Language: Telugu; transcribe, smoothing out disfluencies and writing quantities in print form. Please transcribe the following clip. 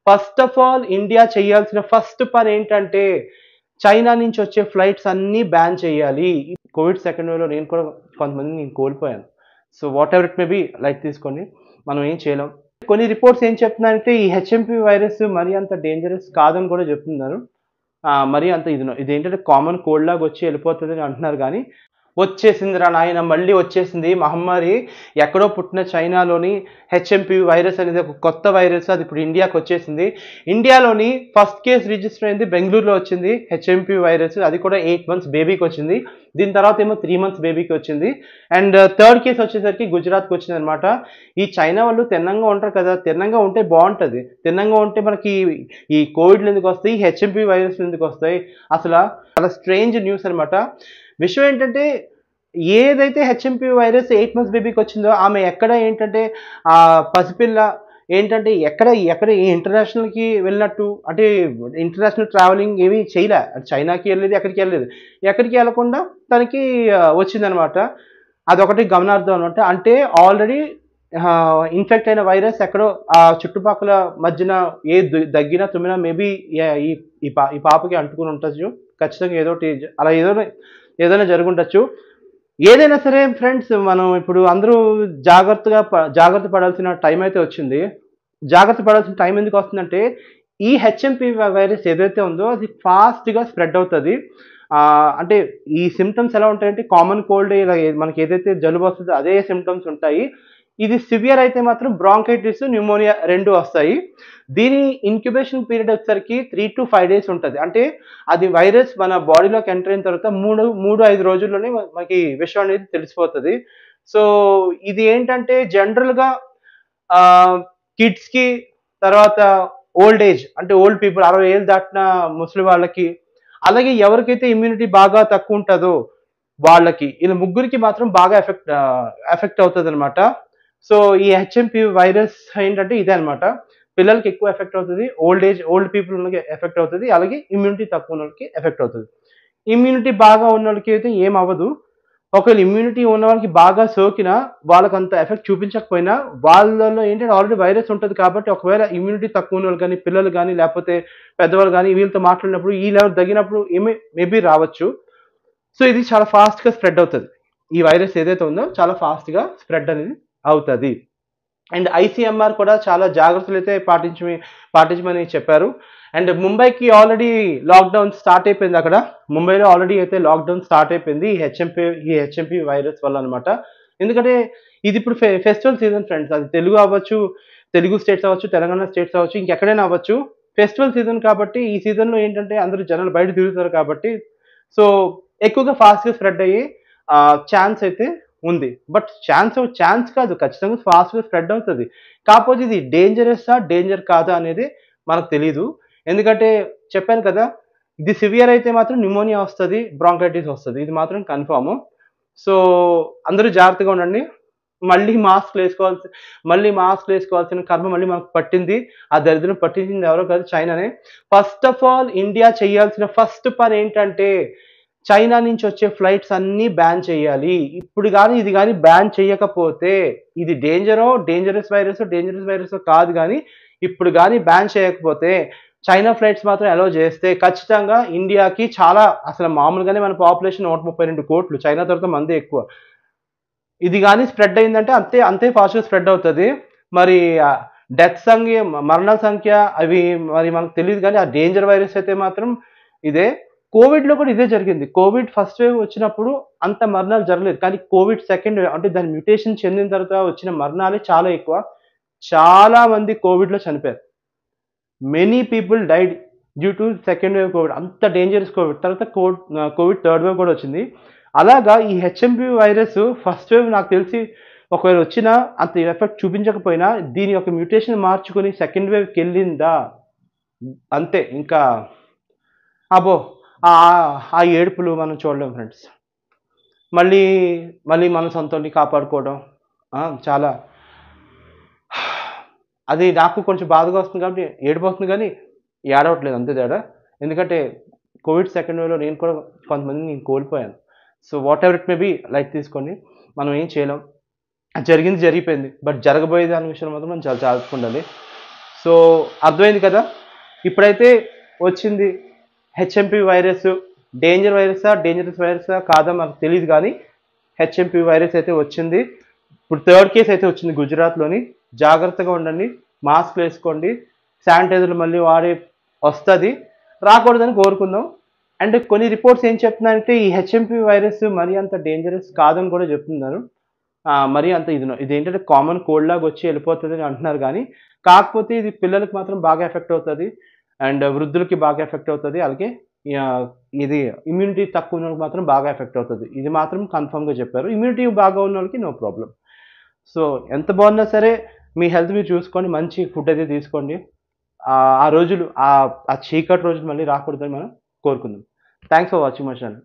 ఫస్ట్ ఆఫ్ ఆల్ ఇండియా చేయాల్సిన ఫస్ట్ పని ఏంటంటే చైనా నుంచి వచ్చే ఫ్లైట్స్ అన్నీ బ్యాన్ చేయాలి. కోవిడ్ సెకండ్ వేవ్‌లో నేను కూడా కొంతమందిని నేను కోల్పోయాను. So what ever it may be light తీసుకోండి. మనం ఏం చేయలేం. కొన్ని రిపోర్ట్స్ ఏం చెప్తున్నాయంటే ఈ హెచ్ఎంపీ వైరస్ మరీ అంత డేంజరస్ కాదని కూడా చెప్తున్నారు. మరీ అంత ఇదేంటంటే కామన్ కోల్డ్ లాగా వచ్చి వెళ్ళిపోతదని అంటున్నారు గానీ, వచ్చేసిందిరా నాయన మళ్ళీ వచ్చేసింది మహమ్మారి. ఎక్కడో పుట్టిన చైనాలోని హెచ్ఎంపీ వైరస్ అనేది ఒక కొత్త వైరస్. అది ఇప్పుడు ఇండియాకి వచ్చేసింది. ఇండియాలోని ఫస్ట్ కేస్ రిజిస్టర్ అయింది బెంగుళూరులో వచ్చింది హెచ్ఎంపీ వైరస్. అది కూడా 8 months బేబీకి వచ్చింది. దీని తర్వాత ఏమో 3 months బేబీకి వచ్చింది. అండ్ థర్డ్ కేసు వచ్చేసరికి గుజరాత్కి వచ్చింది అనమాట. ఈ చైనా వాళ్ళు తిన్నంగా ఉంటారు కదా, తిన్నంగా ఉంటే బాగుంటుంది. తిన్నంగా ఉంటే మనకి ఈ కోవిడ్లు ఎందుకు వస్తాయి, హెచ్ఎంపీ వైరస్లు ఎందుకు వస్తాయి, అసలు చాలా స్ట్రేంజ్ న్యూస్ అనమాట. విషయం ఏంటంటే ఏదైతే హెచ్ఎంపీ వైరస్ 8 months బేబీకి వచ్చిందో ఆమె ఎక్కడ ఏంటంటే పసిపిల్ల ఏంటంటే ఎక్కడ ఇంటర్నేషనల్కి వెళ్ళినట్టు అంటే ఇంటర్నేషనల్ ట్రావెలింగ్ ఏమీ చేయలే. చైనాకి వెళ్ళలేదు, ఎక్కడికి వెళ్ళకుండా తనకి వచ్చిందనమాట. అదొకటి గమనార్థం అనమాట. అంటే ఆల్రెడీ ఇన్ఫెక్ట్ అయిన వైరస్ ఎక్కడో ఆ చుట్టుపక్కల మధ్యన దగ్గినా తుమ్మినా మేబీ ఈ పాపకి అంటుకుని ఉండొచ్చు. ఖచ్చితంగా ఏదోటి అలా ఏదైనా జరుగుండొచ్చు. ఏదైనా సరే ఫ్రెండ్స్, మనం ఇప్పుడు అందరూ జాగ్రత్త పడాల్సిన టైం అయితే వచ్చింది. జాగ్రత్త పడాల్సిన టైం ఎందుకు వస్తుందంటే ఈ హెచ్ఎంపీ వైరస్ ఏదైతే ఉందో అది ఫాస్ట్గా స్ప్రెడ్ అవుతుంది. అంటే ఈ సిమ్టమ్స్ ఎలా ఉంటాయంటే కామన్ కోల్డ్ ఇలా మనకి ఏదైతే జలుబు వస్తుందో అదే సిమ్టమ్స్ ఉంటాయి. ఇది సివియర్ అయితే మాత్రం బ్రాంకైటిస్, న్యూమోనియా 2 వస్తాయి. దీని ఇంక్యుబేషన్ పీరియడ్ వచ్చేసరికి 3 to 5 days ఉంటుంది. అంటే అది వైరస్ మన బాడీలోకి ఎంటర్ అయిన తర్వాత 3-5 రోజుల్లోనే మనకి విషయం అనేది తెలిసిపోతుంది. సో ఇది ఏంటంటే జనరల్గా కిడ్స్కి, తర్వాత ఓల్డ్ ఏజ్ అంటే ఓల్డ్ పీపుల్ 60 ఏళ్ళు దాటిన ముసలి వాళ్ళకి, అలాగే ఎవరికైతే ఇమ్యూనిటీ బాగా తక్కువ ఉంటుందో వాళ్ళకి, ఇలా ముగ్గురికి మాత్రం బాగా ఎఫెక్ట్ అవుతుంది అనమాట. సో ఈ హెచ్ఎంపీ వైరస్ ఏంటంటే ఇదే అనమాట. పిల్లలకి ఎక్కువ ఎఫెక్ట్ అవుతుంది, ఓల్డ్ పీపుల్ ఉన్నకి ఎఫెక్ట్ అవుతుంది, అలాగే ఇమ్యూనిటీ తక్కువ ఉన్న వాళ్ళకి ఎఫెక్ట్ అవుతుంది. ఇమ్యూనిటీ బాగా ఉన్న వాళ్ళకి అయితే ఏం అవ్వదు. ఒకవేళ ఇమ్యూనిటీ ఉన్న వాళ్ళకి బాగా సోకినా వాళ్ళకి అంత ఎఫెక్ట్ చూపించకపోయినా వాళ్ళలో ఏంటంటే ఆల్రెడీ వైరస్ ఉంటుంది కాబట్టి ఒకవేళ ఇమ్యూనిటీ తక్కువ ఉన్న వాళ్ళు కానీ, పిల్లలు కానీ, లేకపోతే పెద్దవాళ్ళు కానీ వీళ్ళతో మాట్లాడినప్పుడు ఈ లెవెల్ తగ్గినప్పుడు మేబీ రావచ్చు. సో ఇది చాలా ఫాస్ట్గా స్ప్రెడ్ అవుతుంది. ఈ వైరస్ ఏదైతే ఉందో చాలా ఫాస్ట్గా స్ప్రెడ్ అనేది అవుతుంది. అండ్ ఐసీఎంఆర్ కూడా చాలా జాగ్రత్తలు అయితే పాటించమని చెప్పారు. అండ్ ముంబైకి ఆల్రెడీ లాక్డౌన్ స్టార్ట్ అయిపోయింది. అక్కడ ముంబైలో ఆల్రెడీ అయితే లాక్డౌన్ స్టార్ట్ అయిపోయింది ఈ హెచ్ఎంపీ వైరస్ వల్ల అనమాట. ఎందుకంటే ఇది ఇప్పుడు ఫెస్టివల్ సీజన్ ఫ్రెండ్స్. అది తెలుగు స్టేట్స్ అవ్వచ్చు, తెలంగాణ స్టేట్స్ అవ్వచ్చు, ఇంకెక్కడైనా అవ్వచ్చు. ఫెస్టివల్ సీజన్ కాబట్టి ఈ సీజన్లో ఏంటంటే అందరూ జనాలు బయట తిరుగుతారు కాబట్టి సో ఎక్కువగా ఫాస్ట్గా స్ప్రెడ్ అయ్యే ఛాన్స్ అయితే ఉంది. బట్ ఛాన్స్ కాదు, ఖచ్చితంగా ఫాస్ట్గా స్ప్రెడ్ అవుతుంది. కాకపోతే ఇది డేంజర్ కాదా అనేది మనకు తెలీదు. ఎందుకంటే చెప్పాను కదా, ఇది సివియర్ అయితే మాత్రం న్యూమోనియా వస్తుంది, బ్రాంకైటిస్ వస్తుంది. ఇది మాత్రం కన్ఫర్మ్. సో అందరూ జాగ్రత్తగా ఉండండి. మళ్ళీ మాస్క్ వేసుకోవాల్సిన కర్మ మళ్ళీ మనకు పట్టింది. ఆ దరిద్రం పట్టించింది ఎవరో కాదు, చైనానే. ఫస్ట్ ఆఫ్ ఆల్ ఇండియా చేయాల్సిన ఫస్ట్ పని ఏంటంటే చైనా నుంచి వచ్చే ఫ్లైట్స్ అన్నీ బ్యాన్ చేయాలి. ఇది కానీ బ్యాన్ చేయకపోతే ఇది డేంజరస్ వైరస్ కాదు కానీ ఇప్పుడు కానీ బ్యాన్ చేయకపోతే చైనా ఫ్లైట్స్ మాత్రం అలౌ చేస్తే ఖచ్చితంగా ఇండియాకి చాలా, అసలు మామూలుగానే మన పాపులేషన్ 132 కోట్లు, చైనా తర్వాత మంది ఎక్కువ. ఇది కానీ స్ప్రెడ్ అయిందంటే అంతే ఫాస్ట్గా స్ప్రెడ్ అవుతుంది. మరి మరణాల సంఖ్య అవి మరి మనకు తెలియదు కానీ ఆ డేంజర్ వైరస్ అయితే మాత్రం ఇదే. కోవిడ్లో కూడా ఇదే జరిగింది. కోవిడ్ ఫస్ట్ వేవ్ వచ్చినప్పుడు అంత మరణాలు జరగలేదు. కానీ కోవిడ్ సెకండ్ వేవ్ అంటే దాని మ్యూటేషన్ చెందిన తర్వాత వచ్చిన మరణాలే చాలా ఎక్కువ. చాలా మంది కోవిడ్లో చనిపోయారు. Many people died due to second wave Covid. అంత డేంజరస్ కోవిడ్. తర్వాత కోవిడ్ థర్డ్ వేవ్ కూడా వచ్చింది. అలాగా ఈ హెచ్ఎంపీ వైరస్ ఫస్ట్ వేవ్ నాకు తెలిసి ఒకవేళ వచ్చినా అంత ఎఫెక్ట్ చూపించకపోయినా దీని యొక్క మ్యూటేషన్ మార్చుకొని సెకండ్ వేవ్కి వెళ్ళిందా అంతే. ఇంకా అబ్బో ఆ ఏడుపులు మనం చూడలేం ఫ్రెండ్స్. మళ్ళీ మన సొంతల్ని కాపాడుకోవడం చాలా, అది నాకు కొంచెం బాధగా వస్తుంది కాబట్టి ఏడుపు కానీ ఏడవట్లేదు అంతే తేడా. ఎందుకంటే కోవిడ్ సెకండ్ వేవ్‌లో నేను కూడా కొంతమందిని నేను కోల్పోయాను. So what ever it may be light తీసుకోండి. మనం ఏం చేయలేం. జరిగింది జరిగిపోయింది. బట్ జరగబోయే దాని విషయంలో మాత్రం మనం చాలా జాగ్రత్తగా ఉండాలి. సో అర్థమైంది కదా. ఇప్పుడైతే వచ్చింది హెచ్ఎంపి వైరస్. డేంజరస్ వైరసా కాదా మాకు తెలియదు, కానీ హెచ్ఎంపి వైరస్ అయితే వచ్చింది. ఇప్పుడు థర్డ్ కేసు అయితే వచ్చింది గుజరాత్లోని. జాగ్రత్తగా ఉండండి, మాస్క్ వేసుకోండి, శానిటైజర్లు మళ్ళీ వాడే వస్తుంది, రాకూడదని కోరుకుందాం. అండ్ కొన్ని రిపోర్ట్స్ ఏం చెప్తున్నాయంటే ఈ హెచ్ఎంపి వైరస్ మరీ అంత డేంజరస్ కాదని కూడా చెప్తున్నారు. మరీ అంత ఇదేంటంటే కామన్ కోల్డ్ లాగా వచ్చి వెళ్ళిపోతుంది అని అంటున్నారు, కానీ కాకపోతే ఇది పిల్లలకి మాత్రం బాగా ఎఫెక్ట్ అవుతుంది అండ్ వృద్ధులకి బాగా ఎఫెక్ట్ అవుతుంది. అలాగే ఇది ఇమ్యూనిటీ తక్కువ ఉన్న వాళ్ళకి మాత్రం బాగా ఎఫెక్ట్ అవుతుంది. ఇది మాత్రం కన్ఫర్మ్గా చెప్పారు. ఇమ్యూనిటీ బాగా ఉన్న వాళ్ళకి నో ప్రాబ్లం. సో ఎంత బాగున్నా సరే మీ హెల్త్ మీరు చూసుకోండి, మంచి ఫుడ్ అయితే తీసుకోండి. ఆ రోజులు ఆ చీకటి రోజులు మళ్ళీ రాకూడదని మనం కోరుకుందాం. Thanks for watching my channel.